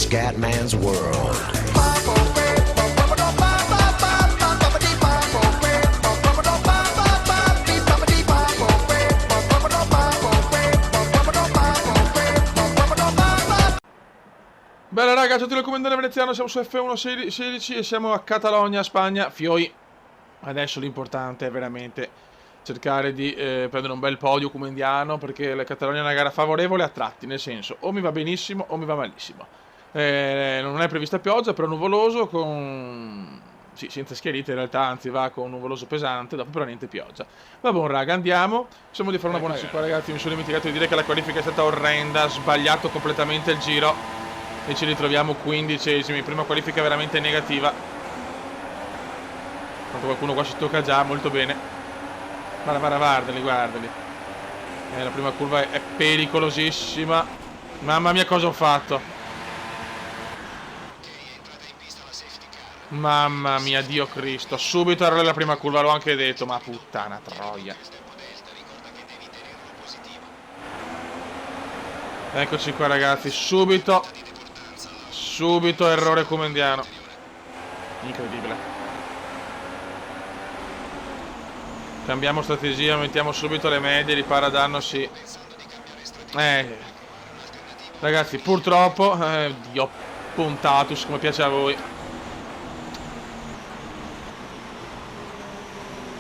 Scatman's World. Bella raga, ciao telecomandante veneziano, siamo su F1 16 e siamo a Catalogna, Spagna, Fioi. Adesso l'importante è veramente cercare di prendere un bel podio come indiano, perché la Catalogna è una gara favorevole a tratti, nel senso o mi va benissimo o mi va malissimo. Non è prevista pioggia, però nuvoloso con... sì, senza schiarite in realtà, anzi va con un nuvoloso pesante, dopo però niente pioggia. Va buon raga, andiamo, siamo di fare una buona gara. Ragazzi, mi sono dimenticato di dire che la qualifica è stata orrenda, sbagliato completamente il giro e ci ritroviamo 15esimi, prima qualifica veramente negativa. Tanto qualcuno qua si tocca già, molto bene. Guardali. La prima curva è pericolosissima. Mamma mia cosa ho fatto. Mamma mia, Dio Cristo. Subito era la prima curva, l'ho anche detto, ma puttana troia. Eccoci qua ragazzi, subito errore comendiano. Incredibile. Cambiamo strategia, mettiamo subito le medie, ripara danno, sì. Ragazzi, purtroppo Dio puntatus, come piace a voi.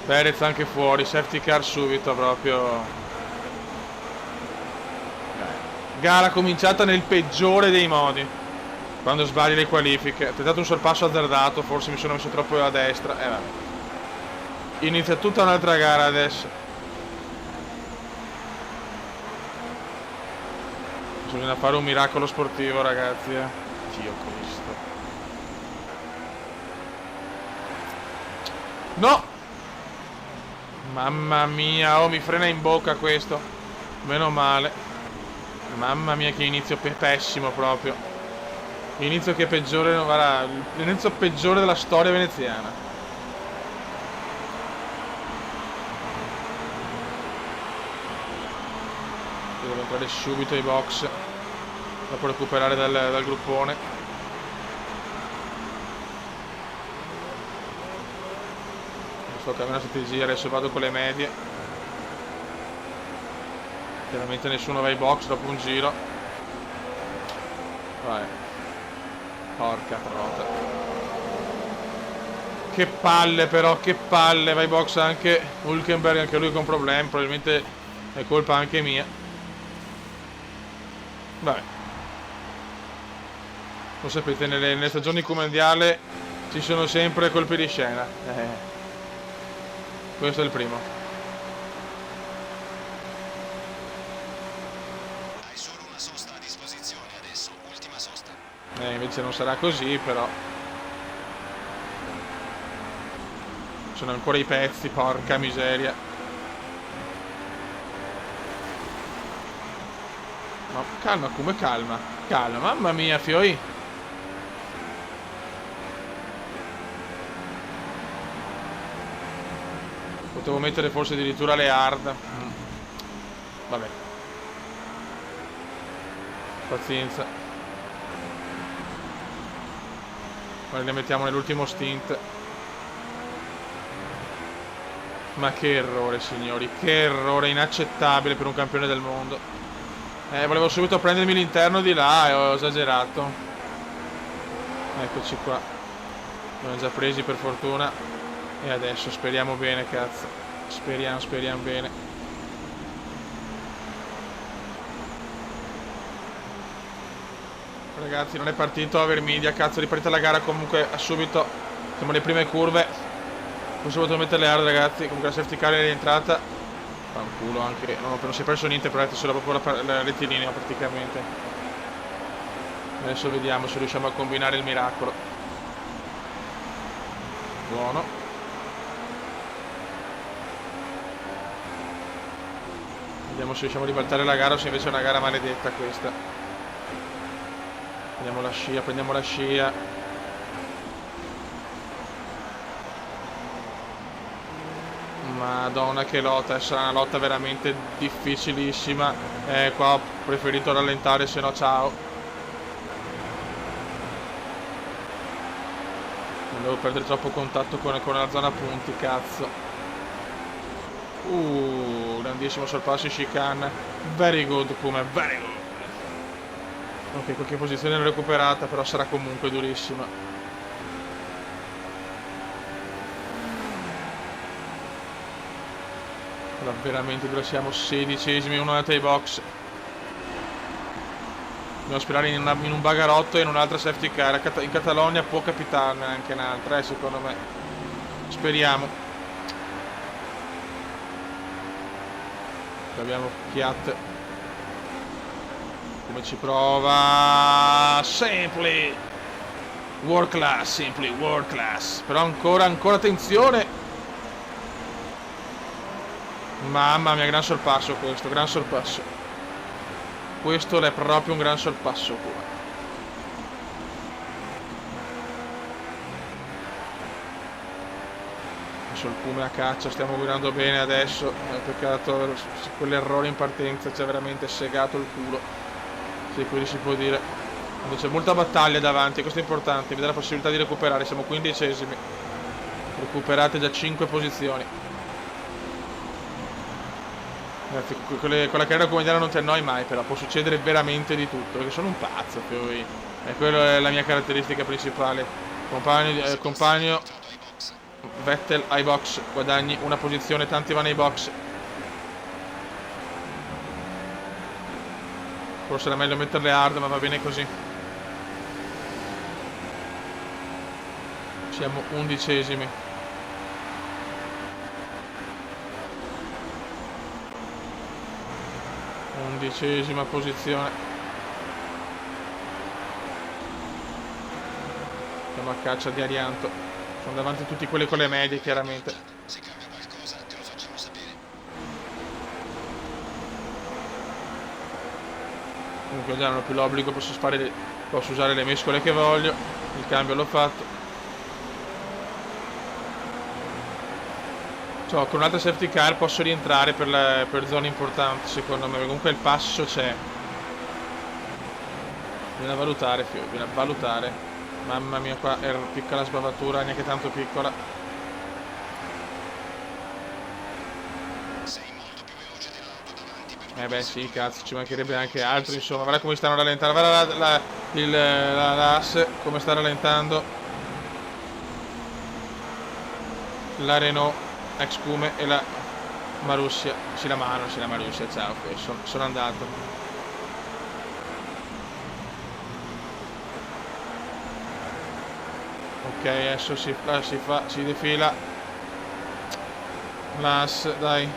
Perez anche fuori, safety car subito proprio. Gara cominciata nel peggiore dei modi. Quando sbagli le qualifiche. Ho tentato un sorpasso azzardato, forse mi sono messo troppo a destra. Vabbè. Inizia tutta un'altra gara adesso. Bisogna fare un miracolo sportivo ragazzi. Dio Cristo. No! Mamma mia, oh mi frena in bocca questo. Meno male. Mamma mia che inizio pessimo proprio. L'inizio che è peggiore, guarda, l'inizio peggiore della storia veneziana. Devo entrare subito ai box dopo recuperare dal gruppone. Sto cambiando strategia, adesso vado con le medie. Chiaramente nessuno va ai box dopo un giro. Vai. Porca trota. Che palle però, che palle. Va ai box anche Hülkenberg, anche lui con problemi. Probabilmente è colpa anche mia. Vabbè. Lo sapete, nelle stagioni mondiali ci sono sempre colpi di scena. Questo è il primo. Hai solo una sosta a disposizione adesso, ultima sosta. Invece non sarà così, però. Sono ancora i pezzi, porca miseria. Ma calma, come calma? Calma, mamma mia, Fioi. Potevo mettere forse addirittura le hard. Vabbè. Pazienza. Ora le mettiamo nell'ultimo stint. Ma che errore signori. Che errore inaccettabile per un campione del mondo. Volevo subito prendermi l'interno di là e ho esagerato. Eccoci qua. Li abbiamo già presi per fortuna. E adesso speriamo bene, cazzo. Speriamo bene. Ragazzi, non è partito Avermedia, cazzo, ripartita la gara comunque subito. Siamo alle prime curve. Non so potuto mettere le hard, ragazzi. Comunque la safety car è rientrata. Fanculo anche. Non si è perso niente, però è solo proprio la rettilinea praticamente. Adesso vediamo se riusciamo a combinare il miracolo. Buono. Vediamo se riusciamo a ribaltare la gara o se invece è una gara maledetta questa. Prendiamo la scia. Madonna che lotta, sarà una lotta veramente difficilissima. Qua ho preferito rallentare, se no ciao. Non devo perdere troppo contatto con la zona punti, cazzo. Grandissimo sorpasso in chicane. Very good, Puma, very good. Ok, qualche posizione l'ho recuperata, però sarà comunque durissima. Allora, veramente dove siamo? 16esimi, uno dei box. Dobbiamo sperare in un bagarotto e in un'altra safety car. In Catalogna può capitarne anche un'altra, secondo me. Speriamo. Abbiamo Chiat. Come ci prova? Simply world class, simply world class. Però ancora attenzione. Mamma mia, gran sorpasso questo, gran sorpasso. Questo è proprio un gran sorpasso qua. Adesso il Pume a caccia, stiamo guidando bene adesso. Peccato quell'errore in partenza, ci ha veramente segato il culo. Sì, quindi si può dire. Quando c'è molta battaglia davanti, questo è importante, mi dà la possibilità di recuperare, siamo 15esimi. Recuperate già 5 posizioni. Con la carriera comunitaria non ti annoi mai, però può succedere veramente di tutto, perché sono un pazzo poi. E quella è la mia caratteristica principale. Compagno Vettel ai box, guadagni una posizione, tanti vanno ai box. Forse era meglio metterle hard, ma va bene così. Siamo 11esimi. Undicesima posizione. Siamo a caccia di Arianto. Sono davanti tutti quelli con le medie, chiaramente. Se cambia qualcosa, te lo facciamo sapere. Comunque già non ho più l'obbligo, posso usare le mescole che voglio. Il cambio l'ho fatto. Cioè, con un'altra safety car posso rientrare per zone importanti, secondo me. Comunque il passo c'è. Bisogna valutare, Fio, bisogna valutare. Mamma mia, qua è piccola sbavatura, neanche tanto piccola. Sei molto più veloce dell'auto davanti per Beh sì, cazzo, ci mancherebbe anche altro, insomma. Guarda come stanno rallentando, guarda l'AS come sta rallentando. La Renault, ex Pume e la Marussia. Sì, la Marussia, ciao, sono andato. Ok, adesso si defila l'AS, dai.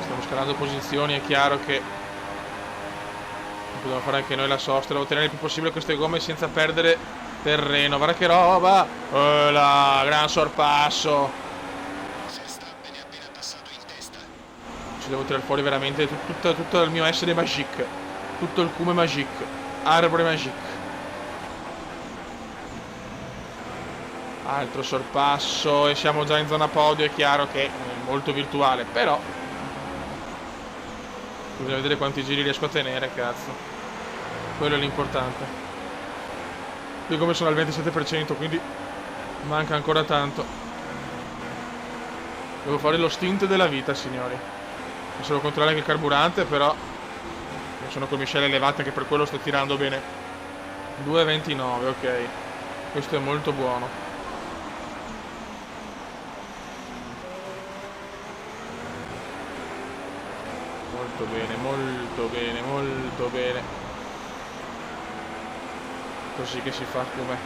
Stiamo scalando posizioni, è chiaro che dobbiamo fare anche noi la sosta, devo ottenere il più possibile queste gomme senza perdere terreno. Guarda che roba! Là, gran sorpasso! Verstappen è appena passato in testa. Ci devo tirare fuori veramente tutto il mio essere Magic, tutto il cume Magic, arbore Magic. Altro sorpasso e siamo già in zona podio, è chiaro che è molto virtuale, però bisogna vedere quanti giri riesco a tenere, cazzo. Quello è l'importante. Qui come sono al 27%, quindi manca ancora tanto. Devo fare lo stint della vita, signori. Adesso devo controllare anche il carburante, però sono con miscele elevate, anche per quello sto tirando bene. 2,29, ok. Questo è molto buono. Molto bene, molto bene, molto bene. Così che si fa come.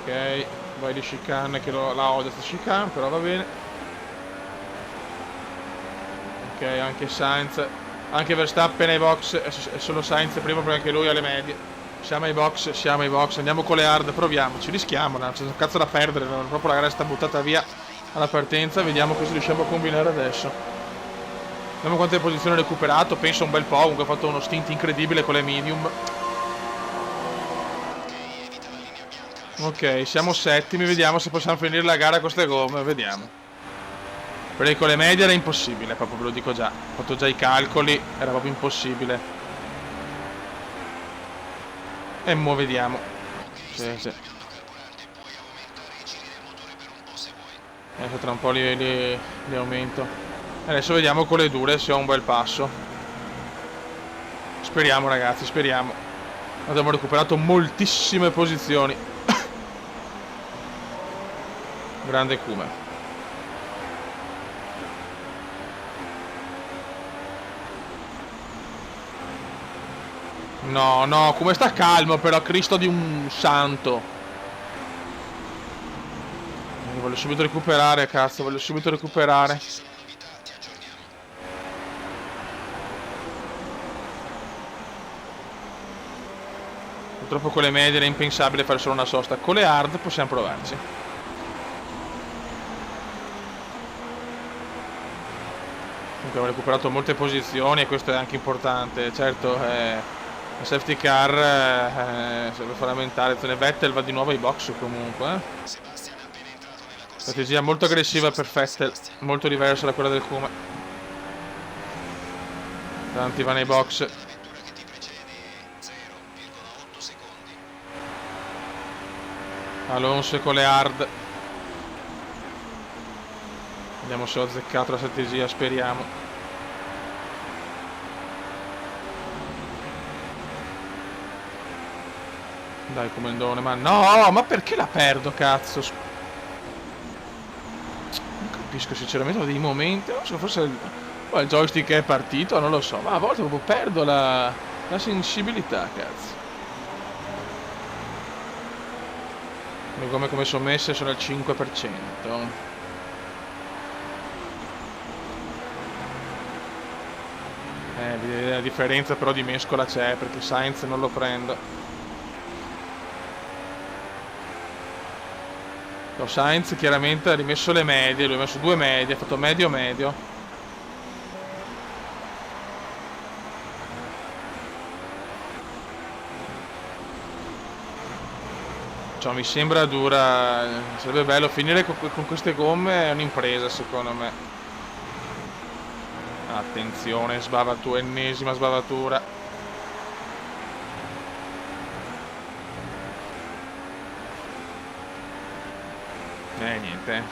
Ok, vai di chicane che la odio sta chicane, però va bene. Ok, anche Sainz, anche Verstappen ai box, è solo Sainz prima perché anche lui ha le medie. Siamo ai box, andiamo con le hard, proviamoci, rischiamo, non c'è un cazzo da perdere, proprio la gara sta buttata via alla partenza, vediamo cosa riusciamo a combinare adesso. Vediamo quante posizioni ho recuperato, penso un bel po', comunque ho fatto uno stint incredibile con le medium. Ok, siamo settimi, vediamo se possiamo finire la gara con queste gomme, vediamo. Perché con le medie era impossibile, proprio ve lo dico già. Ho fatto già i calcoli, era proprio impossibile. E mo' vediamo. Sì, sì. Adesso tra un po' li aumento. Adesso vediamo con le dure se ho un bel passo. Speriamo ragazzi, speriamo. Abbiamo recuperato moltissime posizioni. Grande Kuma. No, no, come sta calmo però, Cristo di un santo. Voglio subito recuperare, cazzo, voglio subito recuperare. Purtroppo con le medie è impensabile fare solo una sosta. Con le hard possiamo provarci. Abbiamo recuperato molte posizioni e questo è anche importante. Certo, la safety car serve fondamentale. Vettel va di nuovo ai box comunque. Strategia molto aggressiva per Vettel, molto diversa da quella del Kuma. Tanti va nei box. Alonso con le hard. Vediamo se ho azzeccato la strategia, speriamo. Dai comandone, ma no, ma perché la perdo, cazzo? Non capisco sinceramente, ho dei momenti, non so, forse il joystick è partito, non lo so, ma a volte proprio perdo la sensibilità, cazzo. Le gomme come sono messe sono al 5%. La differenza però di mescola c'è, perché Sainz non lo prendo. Sainz chiaramente ha rimesso le medie, lui ha messo 2 medie, ha fatto medio-medio. Cioè, mi sembra dura, sarebbe bello finire con queste gomme, è un'impresa secondo me. Attenzione, sbavatura, ennesima sbavatura. Niente,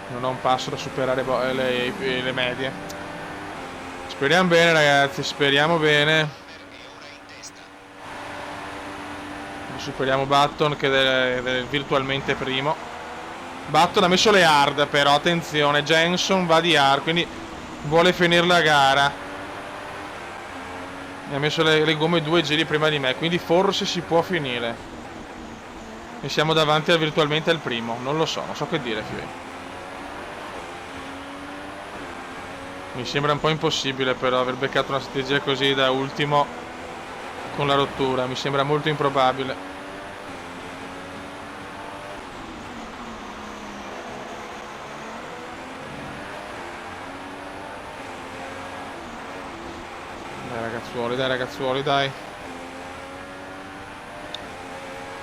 non ho un passo da superare le medie. Speriamo bene ragazzi, speriamo bene. Superiamo Button che è virtualmente primo. Button ha messo le hard però, attenzione, Jenson va di hard, quindi vuole finire la gara. Mi ha messo le gomme 2 giri prima di me, quindi forse si può finire. E siamo davanti virtualmente al primo, non lo so, non so che dire, figlio. Mi sembra un po' impossibile però aver beccato una strategia così da ultimo con la rottura, mi sembra molto improbabile. Dai ragazzuoli, dai.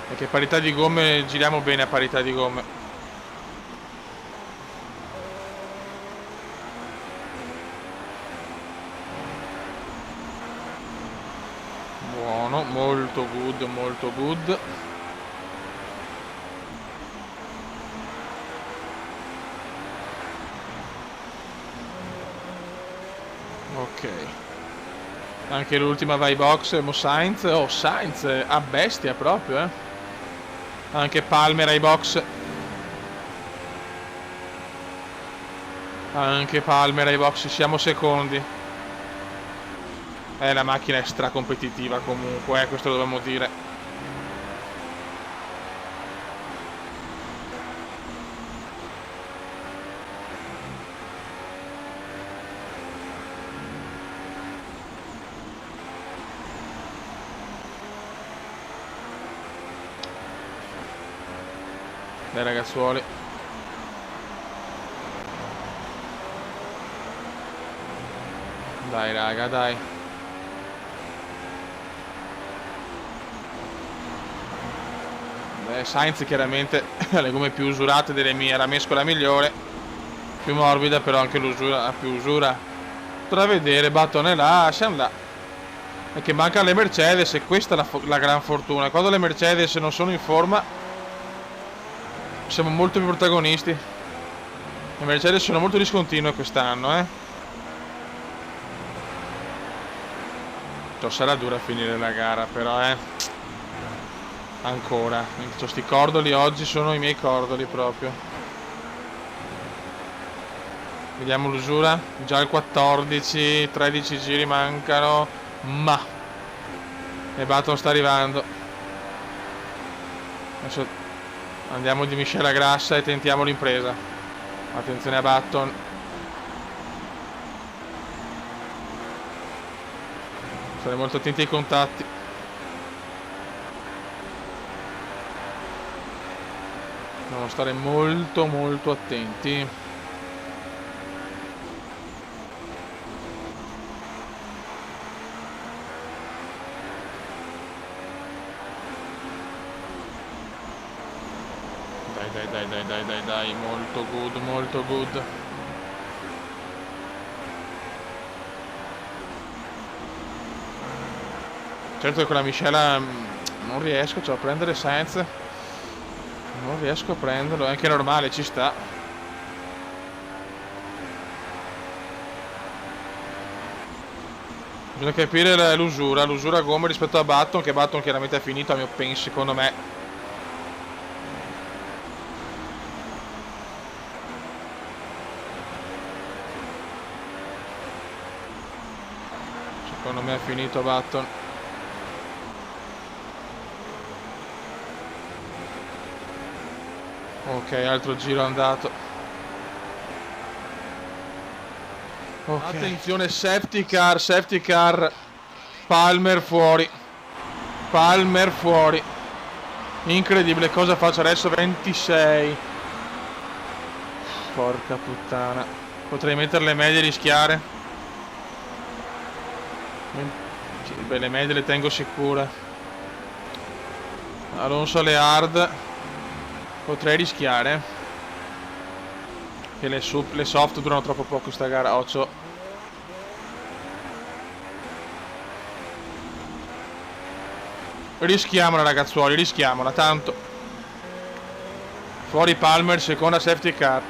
Perché parità di gomme, giriamo bene a parità di gomme. Buono, molto good, molto good. Ok. Anche l'ultima va ai box, Sainz. Oh, Sainz a bestia proprio, Anche Palmer ai box. Anche Palmer ai box, siamo secondi. La macchina è stracompetitiva comunque, questo lo dobbiamo dire. Dai ragazzuoli. Dai raga, dai. Sainz chiaramente ha le gomme più usurate delle mie, la mescola migliore. Più morbida, però anche l'usura ha più usura. Potrà vedere, Button là, siamo là. E che manca le Mercedes, e questa è la gran fortuna. Quando le Mercedes non sono in forma, siamo molto più protagonisti. Le Mercedes sono molto discontinue quest'anno, Sarà dura finire la gara, però, Ancora. Sti cordoli oggi sono i miei cordoli proprio. Vediamo l'usura. Già il 14, 13 giri mancano. Ma. E Button sta arrivando. Adesso andiamo di miscela grassa e tentiamo l'impresa. Attenzione a Button. Stare molto attenti ai contatti. Dobbiamo stare molto molto attenti. Dai, molto good, molto good. Certo che con la miscela non riesco, a prendere Sainz. Non riesco a prenderlo, è anche normale, ci sta. Bisogna capire l'usura gomma rispetto a Button, che Button chiaramente è finito a mio penso, secondo me. Secondo me è finito Button. Ok, altro giro andato. Okay. Attenzione, safety car. Palmer fuori. Incredibile, cosa faccio adesso? 26. Porca puttana. Potrei mettere le medie e rischiare. Beh, le medie le tengo sicure. Alonso alle hard. Potrei rischiare. Che le soft durano troppo poco sta gara. Occhio. Rischiamola ragazzuoli, rischiamola tanto. Fuori Palmer, seconda safety car.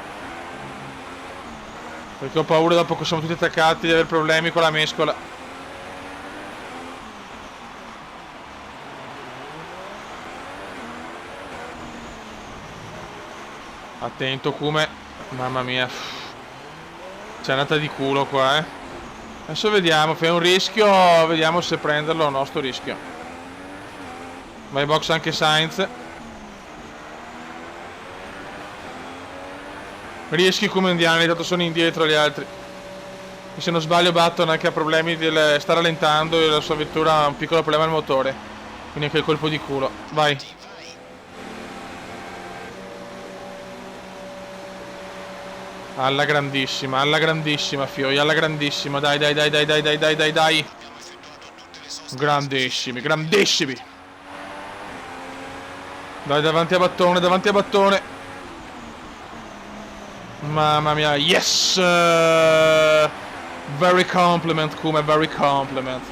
Perché ho paura dopo che siamo tutti attaccati di avere problemi con la mescola. Attento come. Mamma mia. C'è andata di culo qua, Adesso vediamo, fai un rischio. Vediamo se prenderlo o no sto rischio. Vai box anche Sainz. Rischi come indiani, tanto sono indietro gli altri. E se non sbaglio Button anche ha problemi sta rallentando e la sua vettura ha un piccolo problema al motore. Quindi anche il colpo di culo. Vai. Alla grandissima Fioi, alla grandissima. Dai. Grandissimi. Dai, davanti a Battone. Mamma mia, yes! Very compliment, Kuma, very compliment.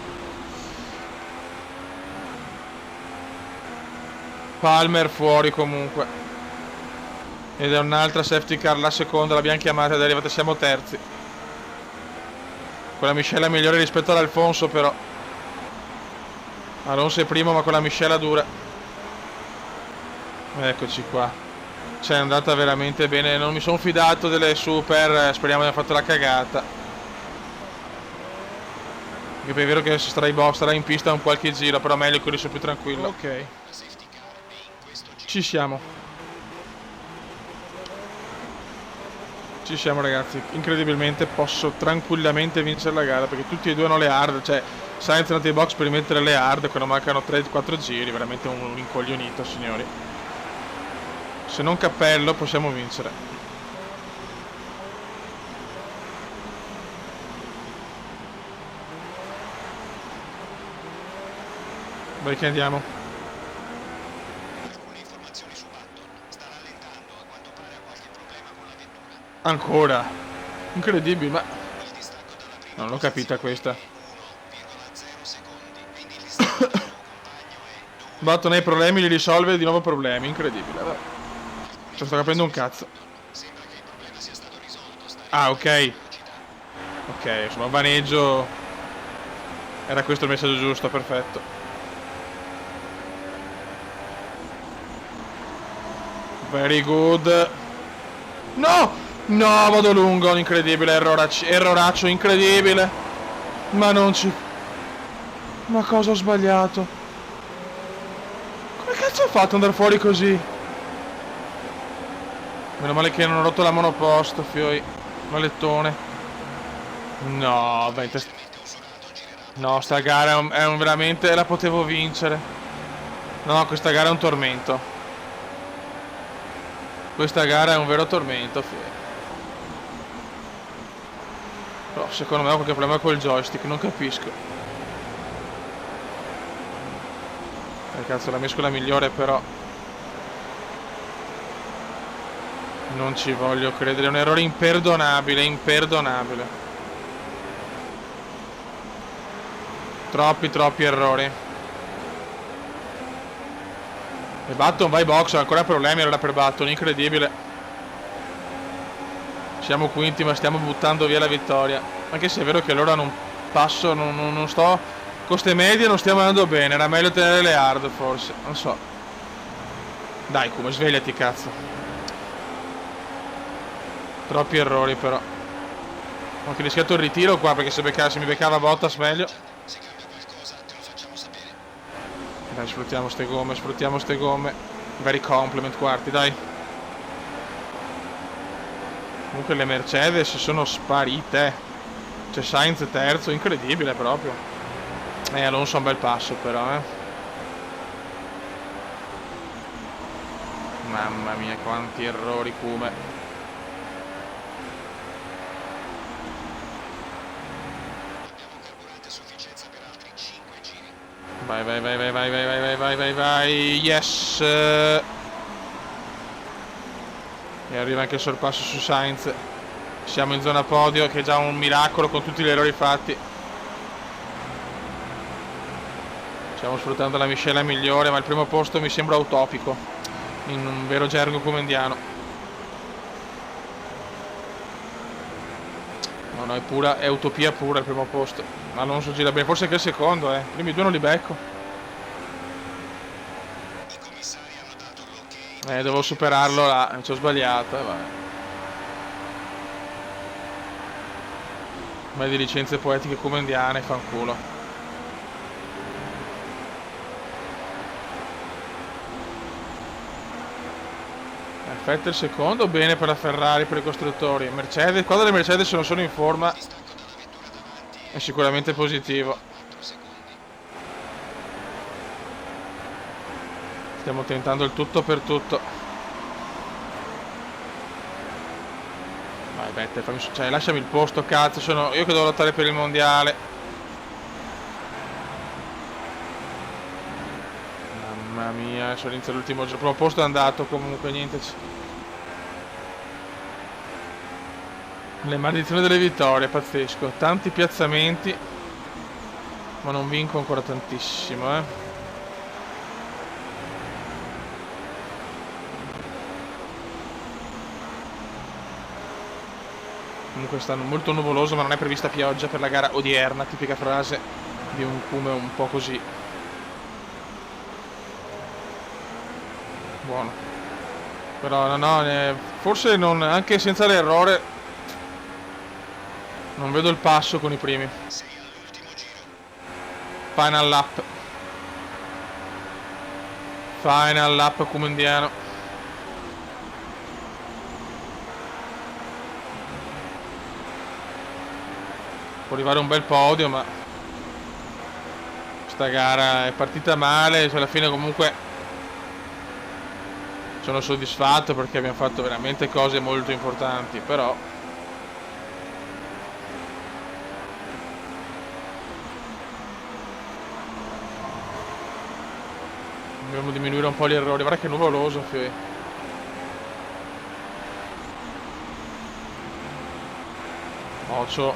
Palmer fuori comunque. Ed è un'altra safety car, la seconda, l'abbiamo chiamata ed è arrivata, siamo terzi. Con la miscela migliore rispetto all'Alfonso però. Alonso è primo ma con la miscela dura. Eccoci qua. C'è andata veramente bene, non mi sono fidato delle super, speriamo di aver fatto la cagata. Perché è vero che starà in pista un qualche giro, però meglio che sono più tranquillo. Ok. Ci siamo. Ci siamo ragazzi, incredibilmente posso tranquillamente vincere la gara perché tutti e due hanno le hard, cioè Sainz è andato ai box per rimettere le hard quando mancano 3-4 giri, veramente un incoglionito signori. Se non cappello possiamo vincere. Vai che andiamo. Alcune informazioni su Button. Sta rallentando, a quanto pare ha qualche problema con la vettura. Ancora. Incredibile, ma... Non l'ho capita questa. Batto nei problemi, li risolve di nuovo problemi. Incredibile. Vabbè. Ci sto capendo un cazzo. Ah, ok. Ok, insomma, vaneggio. Era questo il messaggio giusto, perfetto. Very good. No! No, vado lungo, incredibile, erroraccio incredibile. Ma non ci... Ma cosa ho sbagliato? Come cazzo ho fatto ad andare fuori così? Meno male che non ho rotto la monoposto, fioi. Malettone. No, no, sta gara è un veramente... La potevo vincere. No, questa gara è un tormento. Questa gara è un vero tormento, fioi. Però secondo me ho qualche problema col joystick, non capisco. Cazzo, la mescola migliore però. Non ci voglio credere, è un errore imperdonabile, imperdonabile. Troppi errori. E Button vai box, ancora problemi allora per Button, incredibile. Siamo quinti ma stiamo buttando via la vittoria. Anche se è vero che allora non passo, non sto... Con ste medie non stiamo andando bene, era meglio tenere le hard forse, non so. Dai come svegliati cazzo. Troppi errori però. Ho anche rischiato il ritiro qua perché se mi beccava Bottas meglio. Dai sfruttiamo ste gomme. Very compliment quarti, dai. Comunque le Mercedes sono sparite. C'è Sainz terzo, incredibile proprio. Alonso ha un bel passo però, Mamma mia, quanti errori come. Vai. Yes. E arriva anche il sorpasso su Sainz. Siamo in zona podio, che è già un miracolo con tutti gli errori fatti. Stiamo sfruttando la miscela migliore, ma il primo posto mi sembra utopico, in un vero gergo comendiano. No, è utopia pura il primo posto. Alonso gira bene, forse anche il secondo, I primi due non li becco. Dovevo superarlo là, ci ho sbagliato, vabbè. Ma di licenze poetiche comendiane, fanculo. Vettel secondo, bene per la Ferrari, per i costruttori. Mercedes, quando le Mercedes non sono in forma è sicuramente positivo. Stiamo tentando il tutto per tutto. Vai Vettel, cioè, lasciami il posto, cazzo, sono io che devo lottare per il mondiale. Mamma mia, sono iniziato l'ultimo giro. Il primo posto è andato comunque, niente. Le maledizioni delle vittorie, pazzesco. Tanti piazzamenti, ma non vinco ancora tantissimo, Comunque sta molto nuvoloso, ma non è prevista pioggia per la gara odierna. Tipica frase di un Cume un po' così. Buono. Però no, forse non, anche senza l'errore non vedo il passo con i primi. Final lap. Final lap comendiano. Può arrivare un bel podio, ma questa gara è partita male, cioè alla fine comunque sono soddisfatto perché abbiamo fatto veramente cose molto importanti, però dobbiamo diminuire un po' gli errori. Guarda che nuvoloso, fioi. Ocio.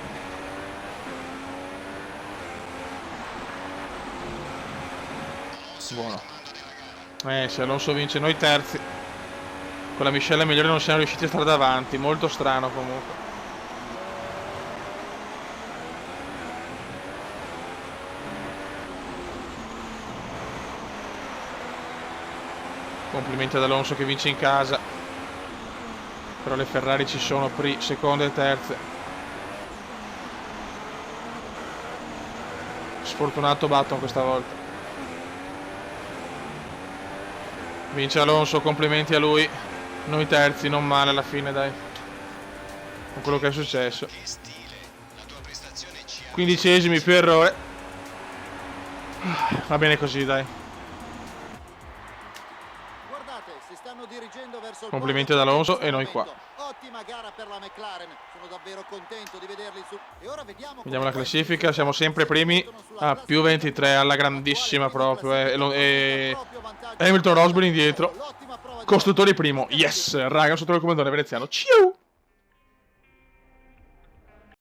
Buono. Se Alonso vince, noi terzi. Con la miscela migliore non siamo riusciti a stare davanti. Molto strano comunque. Complimenti ad Alonso che vince in casa. Però le Ferrari ci sono seconde e terze. Sfortunato Button questa volta. Vince Alonso, complimenti a lui. Noi terzi, non male alla fine, dai. Con quello che è successo. 15esimi più errore. Va bene così, dai. Guardate, si stanno dirigendo verso il Complimenti ad Alonso e noi qua. Ottima gara per la McLaren. Sono davvero contento di vederli su. E ora vediamo la classifica, siamo sempre primi a più 23 alla grandissima proprio. E Hamilton, Rosberg indietro. Costruttori primo. Yes, raga, sotto il comandante veneziano. Ciao!